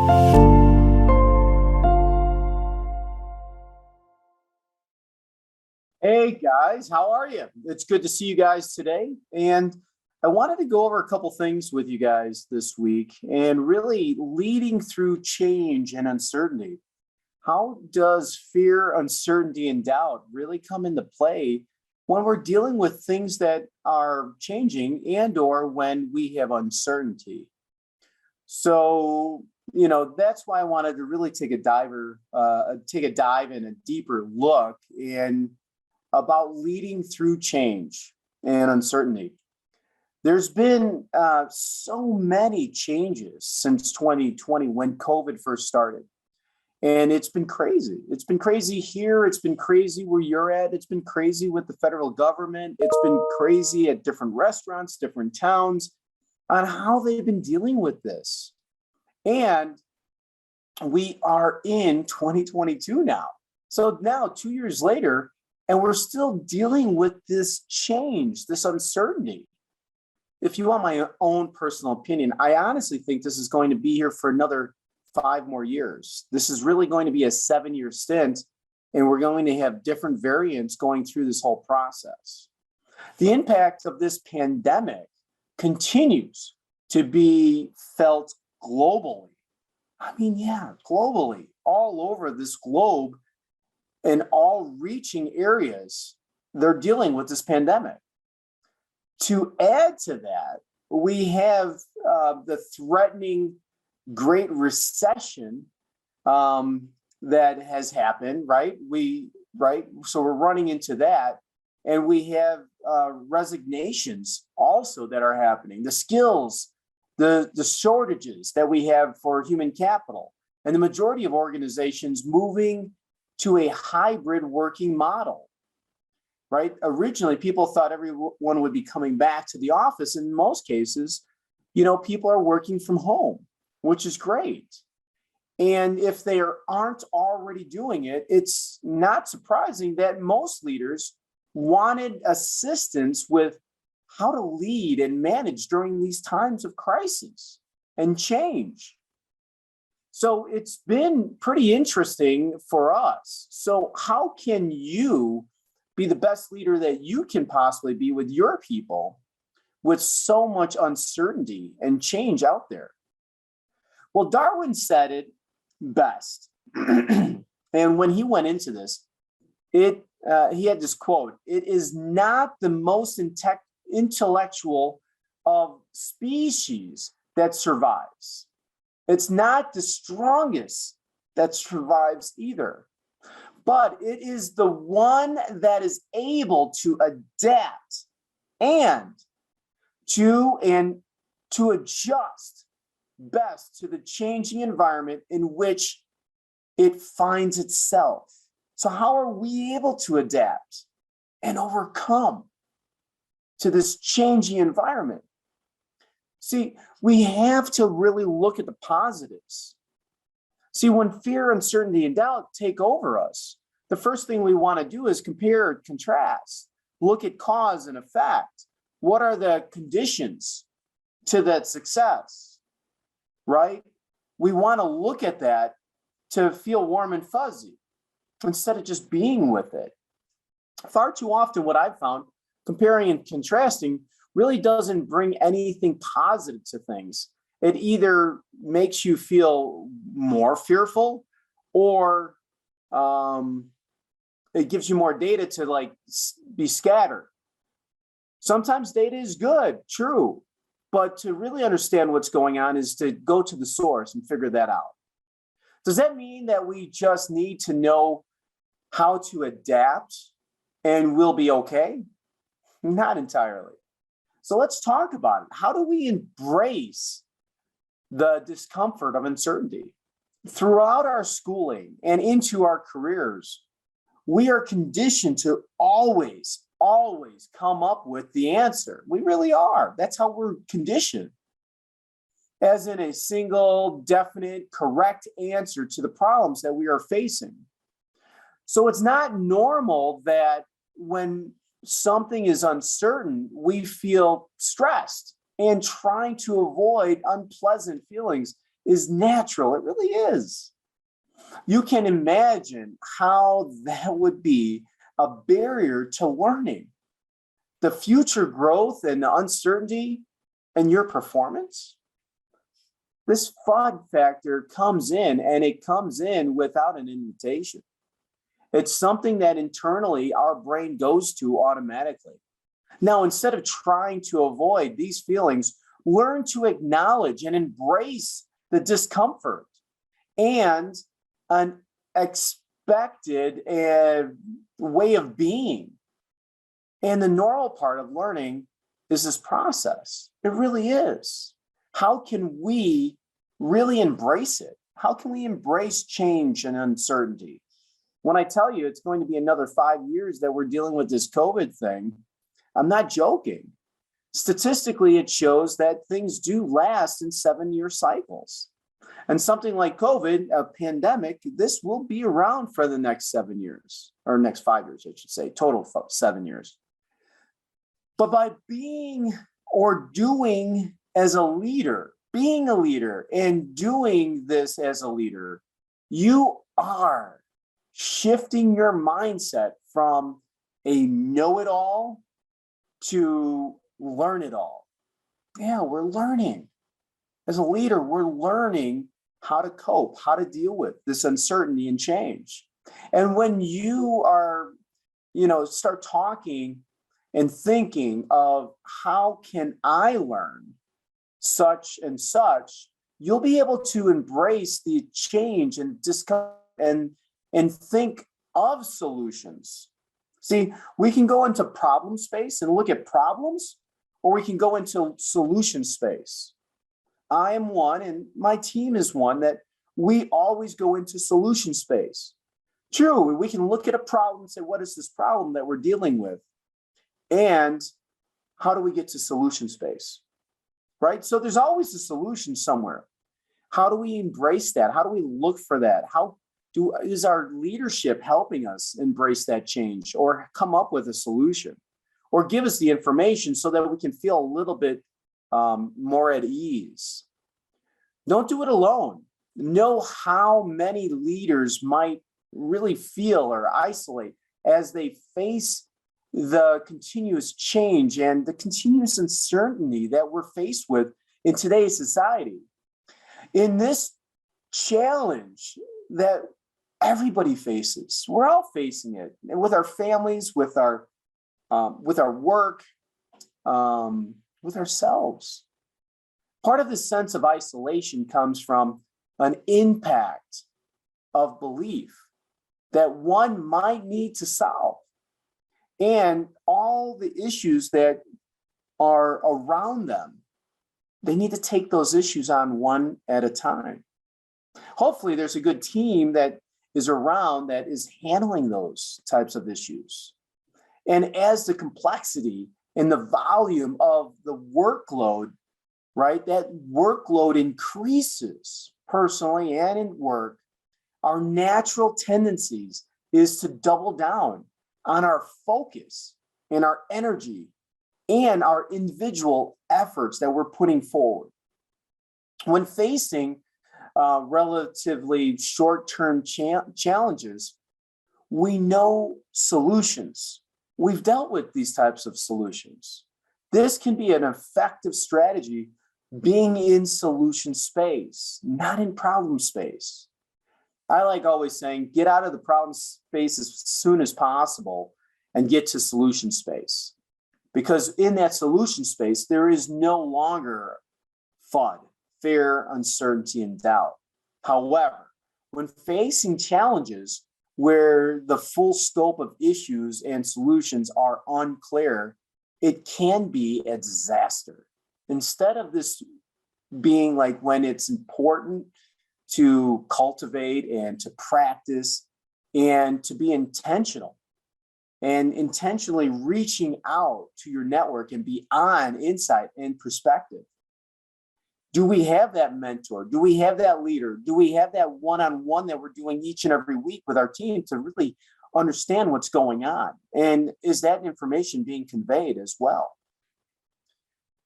Hey guys, how are you? It's good to see you guys today. And I wanted to go over a couple things with you guys this week and really leading through change and uncertainty. How does fear, uncertainty, and doubt really come into play when we're dealing with things that are changing and or when we have uncertainty? So, that's why I wanted to really take a dive in a deeper look and about leading through change and uncertainty. There's been so many changes since 2020 when COVID first started. And it's been crazy. It's been crazy here. It's been crazy where you're at. It's been crazy with the federal government. It's been crazy at different restaurants, different towns on how they've been dealing with this. And we are in 2022 now. So now, 2 years later, and we're still dealing with this change, this uncertainty. If you want my own personal opinion, I honestly think this is going to be here for another 5 more years. This is really going to be a 7-year stint, and we're going to have different variants going through this whole process. The impact of this pandemic continues to be felt globally. Globally, all over this globe. In all reaching areas, they're dealing with this pandemic. To add to that, we have the threatening Great Recession that has happened, right? So we're running into that. And we have resignations also that are happening. The skills, the shortages that we have for human capital, and the majority of organizations moving to a hybrid working model, right? Originally, people thought everyone would be coming back to the office. In most cases, people are working from home, which is great. And if they aren't already doing it, it's not surprising that most leaders wanted assistance with how to lead and manage during these times of crisis and change. So it's been pretty interesting for us. So how can you be the best leader that you can possibly be with your people with so much uncertainty and change out there? Well, Darwin said it best. And when he went into this, he had this quote: "It is not the most intellectual of species that survives. It's not the strongest that survives either, but it is the one that is able to adapt and to adjust best to the changing environment in which it finds itself." So how are we able to adapt and overcome to this changing environment? See, we have to really look at the positives. See, when fear, uncertainty, and doubt take over us, the first thing we want to do is compare and contrast, look at cause and effect. What are the conditions to that success, right? We want to look at that to feel warm and fuzzy instead of just being with it. Far too often, what I've found, comparing and contrasting really doesn't bring anything positive to things. It either makes you feel more fearful, or it gives you more data to be scattered. Sometimes data is good, true, but to really understand what's going on is to go to the source and figure that out. Does that mean that we just need to know how to adapt and we'll be okay? Not entirely. So let's talk about it. How do we embrace the discomfort of uncertainty? Throughout our schooling and into our careers, we are conditioned to always come up with the answer. We really are. That's how we're conditioned. As in a single, definite, correct answer to the problems that we are facing. So it's not normal that when something is uncertain, we feel stressed and trying to avoid unpleasant feelings is natural. It really is. You can imagine how that would be a barrier to learning. The future growth and the uncertainty in your performance. This FUD factor comes in, and it comes in without an invitation. It's something that internally our brain goes to automatically. Now, instead of trying to avoid these feelings, learn to acknowledge and embrace the discomfort and an expected way of being. And the normal part of learning is this process. It really is. How can we really embrace it? How can we embrace change and uncertainty? When I tell you it's going to be another 5 years that we're dealing with this COVID thing, I'm not joking. Statistically, it shows that things do last in 7-year cycles. And something like COVID, a pandemic, this will be around for the next 7 years, or next 5 years, I should say, total 7 years. But by being or doing as a leader, being a leader and doing this as a leader, you are shifting your mindset from a know-it-all to learn it all. Yeah, we're learning. As a leader, we're learning how to cope, how to deal with this uncertainty and change. And when you are, start talking and thinking of how can I learn such and such, you'll be able to embrace the change and discuss and think of solutions. See, we can go into problem space and look at problems, or we can go into solution space. I am one, and my team is one, that we always go into solution space. True, we can look at a problem and say, what is this problem that we're dealing with? And how do we get to solution space? Right? So there's always a solution somewhere. How do we embrace that? How do we look for that? Is our leadership helping us embrace that change or come up with a solution or give us the information so that we can feel a little bit more at ease? Don't do it alone. Know how many leaders might really feel or isolate as they face the continuous change and the continuous uncertainty that we're faced with in today's society. In this challenge that everybody faces, we're all facing it, and with our families, with our work, with ourselves. Part of the sense of isolation comes from an impact of belief that one might need to solve, and all the issues that are around them. They need to take those issues on one at a time. Hopefully, there's a good team that is around that is handling those types of issues. And as the complexity and the volume of the workload, right, that workload increases personally and in work, our natural tendencies is to double down on our focus and our energy and our individual efforts that we're putting forward. When facing relatively short-term challenges, we know solutions. We've dealt with these types of solutions. This can be an effective strategy being in solution space, not in problem space. I like always saying, get out of the problem space as soon as possible and get to solution space. Because in that solution space, there is no longer FUD, fear, uncertainty, and doubt. However, when facing challenges where the full scope of issues and solutions are unclear, it can be a disaster. Instead of this being like when it's important to cultivate and to practice and to be intentional and intentionally reaching out to your network and beyond insight and perspective. Do we have that mentor? Do we have that leader? Do we have that one-on-one that we're doing each and every week with our team to really understand what's going on? And is that information being conveyed as well?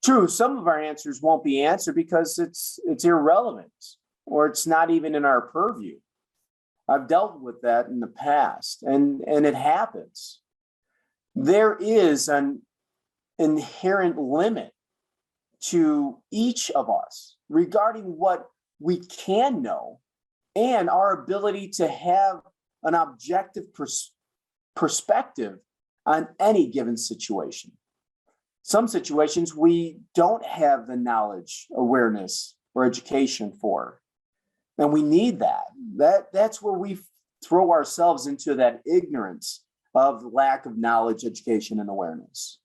True, some of our answers won't be answered because it's irrelevant. or it's not even in our purview. I've dealt with that in the past, and it happens. There is an inherent limit to each of us regarding what we can know and our ability to have an objective perspective on any given situation. Some situations we don't have the knowledge, awareness, or education for, and we need that. That's where we throw ourselves into that ignorance of lack of knowledge, education, and awareness.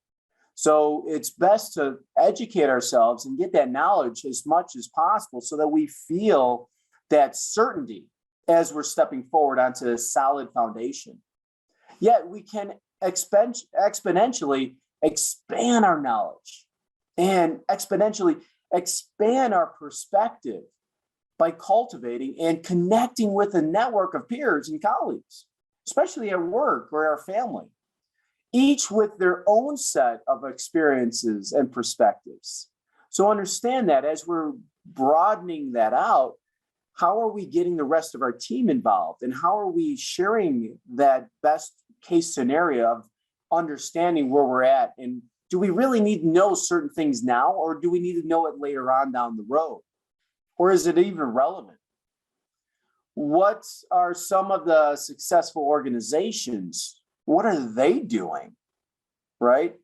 So it's best to educate ourselves and get that knowledge as much as possible so that we feel that certainty as we're stepping forward onto a solid foundation. Yet we can exponentially expand our knowledge and exponentially expand our perspective by cultivating and connecting with a network of peers and colleagues, especially at work or our family, each with their own set of experiences and perspectives. So understand that as we're broadening that out, how are we getting the rest of our team involved? And how are we sharing that best case scenario of understanding where we're at? And do we really need to know certain things now, or do we need to know it later on down the road? Or is it even relevant? What are some of the successful organizations? What are they doing, right?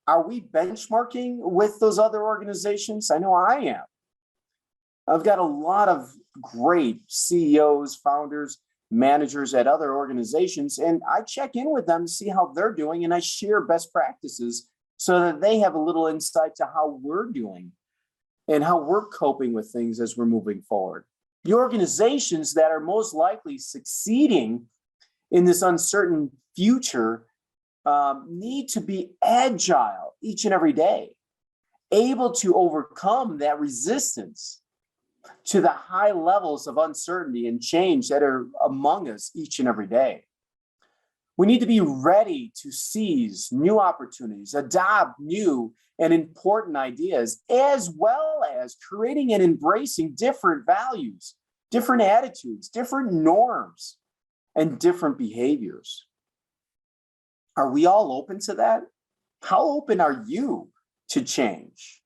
Are we benchmarking with those other organizations? I know I am. I've got a lot of great CEOs, founders, managers at other organizations, and I check in with them to see how they're doing, and I share best practices so that they have a little insight to how we're doing and how we're coping with things as we're moving forward. The organizations that are most likely succeeding in this uncertain future need to be agile each and every day, able to overcome that resistance to the high levels of uncertainty and change that are among us each and every day. We need to be ready to seize new opportunities, adopt new and important ideas, as well as creating and embracing different values, different attitudes, different norms, and different behaviors. Are we all open to that? How open are you to change?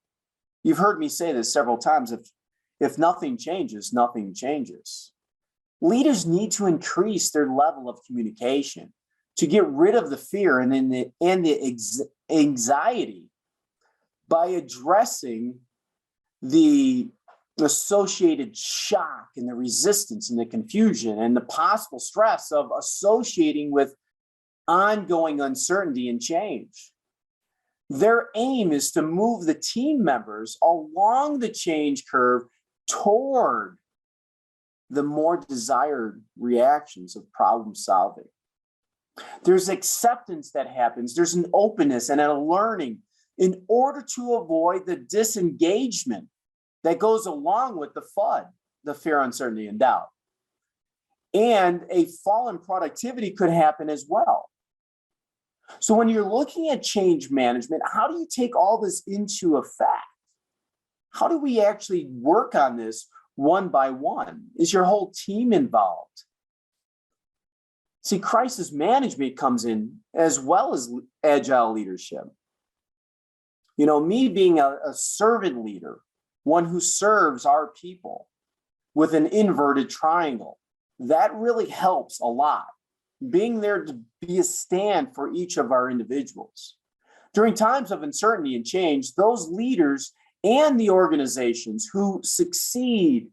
You've heard me say this several times. If nothing changes, nothing changes. Leaders need to increase their level of communication to get rid of the fear and the anxiety by addressing the associated shock and the resistance and the confusion and the possible stress of associating with ongoing uncertainty and change. Their aim is to move the team members along the change curve toward the more desired reactions of problem solving. There's acceptance that happens. There's an openness and a learning in order to avoid the disengagement that goes along with the FUD, the fear, uncertainty, and doubt. And a fall in productivity could happen as well. So when you're looking at change management, how do you take all this into effect? How do we actually work on this one by one? Is your whole team involved? See, crisis management comes in as well as agile leadership. You know, me being a servant leader, one who serves our people with an inverted triangle, that really helps a lot. Being there to be a stand for each of our individuals. During times of uncertainty and change, those leaders and the organizations who succeed,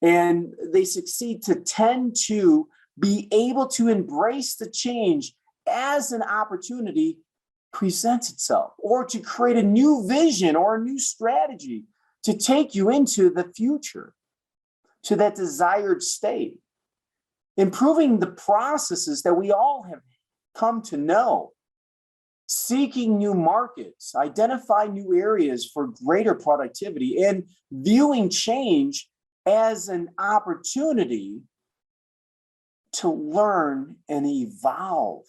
and they succeed to tend to be able to embrace the change as an opportunity presents itself, or to create a new vision or a new strategy to take you into the future, to that desired state. Improving the processes that we all have come to know, seeking new markets, identify new areas for greater productivity, and viewing change as an opportunity to learn and evolve.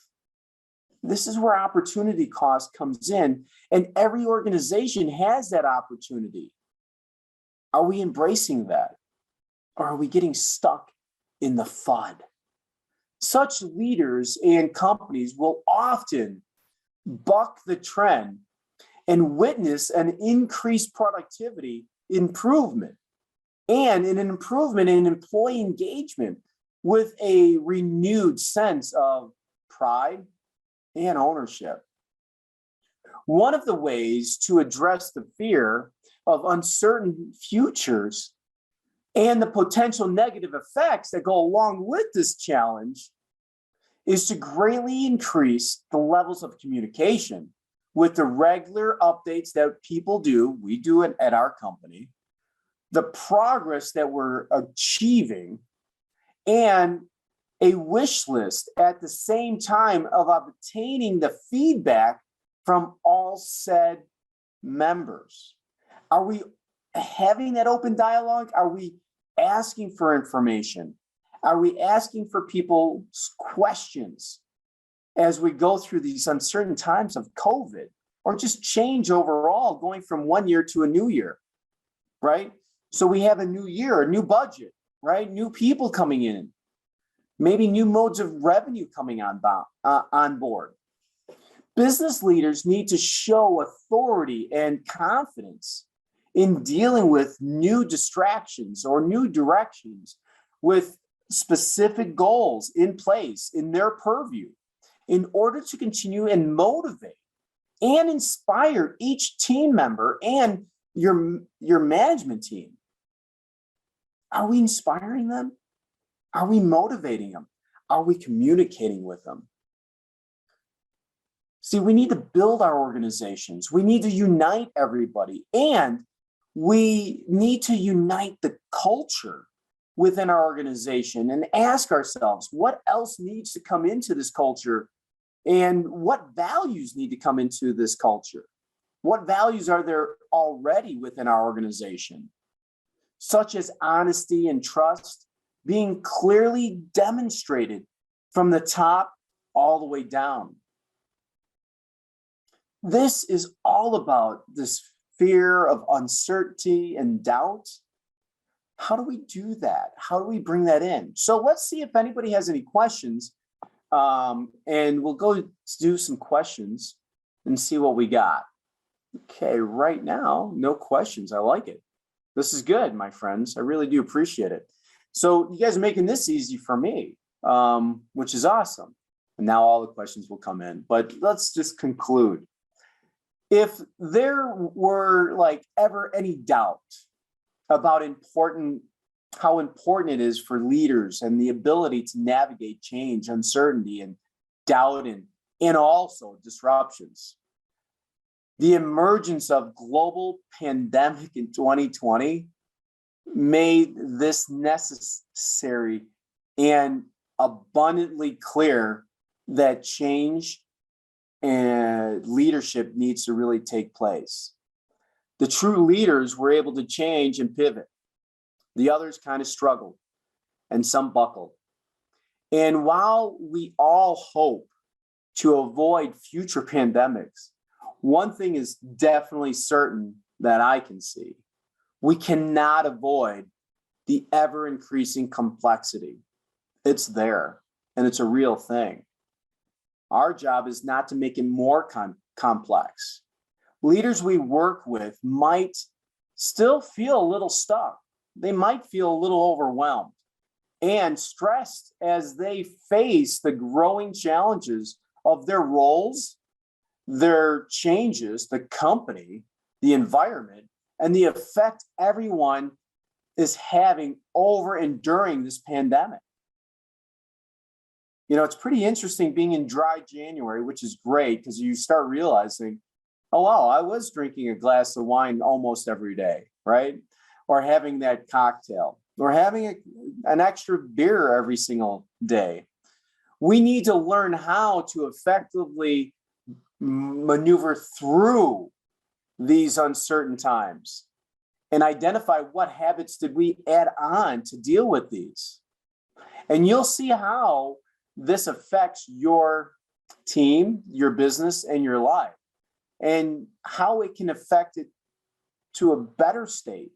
This is where opportunity cost comes in, and every organization has that opportunity. Are we embracing that? or are we getting stuck in the FUD? Such leaders and companies will often buck the trend and witness an increased productivity improvement and an improvement in employee engagement with a renewed sense of pride and ownership. One of the ways to address the fear of uncertain futures and the potential negative effects that go along with this challenge is to greatly increase the levels of communication with the regular updates that people do. We do it at our company, the progress that we're achieving, and a wish list at the same time of obtaining the feedback from all said members. Are we having that open dialogue? Are we asking for information? Are we asking for people's questions as we go through these uncertain times of COVID or just change overall, going from one year to a new year, right? So we have a new year, a new budget, right? New people coming in, maybe new modes of revenue coming on board. Business leaders need to show authority and confidence in dealing with new distractions or new directions with specific goals in place in their purview in order to continue and motivate and inspire each team member and your management team. Are we inspiring them? Are we motivating them? Are we communicating with them? See, we need to build our organizations. We need to unite everybody, and we need to unite the culture within our organization and ask ourselves what else needs to come into this culture and what values need to come into this culture. What values are there already within our organization, such as honesty and trust being clearly demonstrated from the top all the way down. This is all about this fear of uncertainty and doubt. How do we do that? How do we bring that in? So let's see if anybody has any questions, and we'll go do some questions and see what we got. Okay, right now, no questions. I like it. This is good, my friends. I really do appreciate it. So you guys are making this easy for me, which is awesome. And now all the questions will come in, but let's just conclude. If there were like ever any doubt about how important it is for leaders and the ability to navigate change, uncertainty, and doubt, and also disruptions, the emergence of global pandemic in 2020 made this necessary and abundantly clear that change and leadership needs to really take place. The true leaders were able to change and pivot. The others kind of struggled, and some buckled. And while we all hope to avoid future pandemics, one thing is definitely certain that I can see. We cannot avoid the ever-increasing complexity. It's there, and it's a real thing. Our job is not to make it more complex. Leaders we work with might still feel a little stuck. They might feel a little overwhelmed and stressed as they face the growing challenges of their roles, their changes, the company, the environment, and the effect everyone is having over and during this pandemic. You know, it's pretty interesting being in dry January, which is great because you start realizing, oh, wow, I was drinking a glass of wine almost every day, right? Or having that cocktail, or having an extra beer every single day. We need to learn how to effectively maneuver through these uncertain times and identify what habits did we add on to deal with these. And you'll see how this affects your team, your business, and your life, and how it can affect it to a better state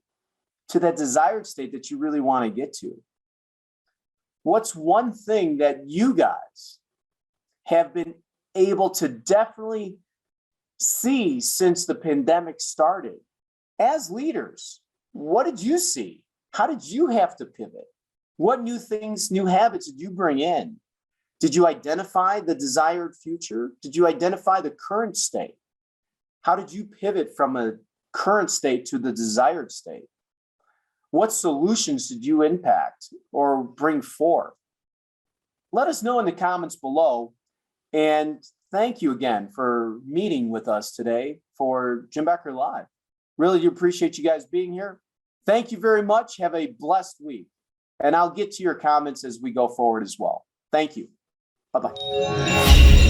to that desired state that you really want to get to? What's one thing that you guys have been able to definitely see since the pandemic started? As leaders, what did you see? How did you have to pivot? What new things, new habits did you bring in? Did you identify the desired future? Did you identify the current state? How did you pivot from a current state to the desired state? What solutions did you impact or bring forth? Let us know in the comments below. And thank you again for meeting with us today for Jim Becker Live. Really do appreciate you guys being here. Thank you very much. Have a blessed week. And I'll get to your comments as we go forward as well. Thank you. Bye-bye.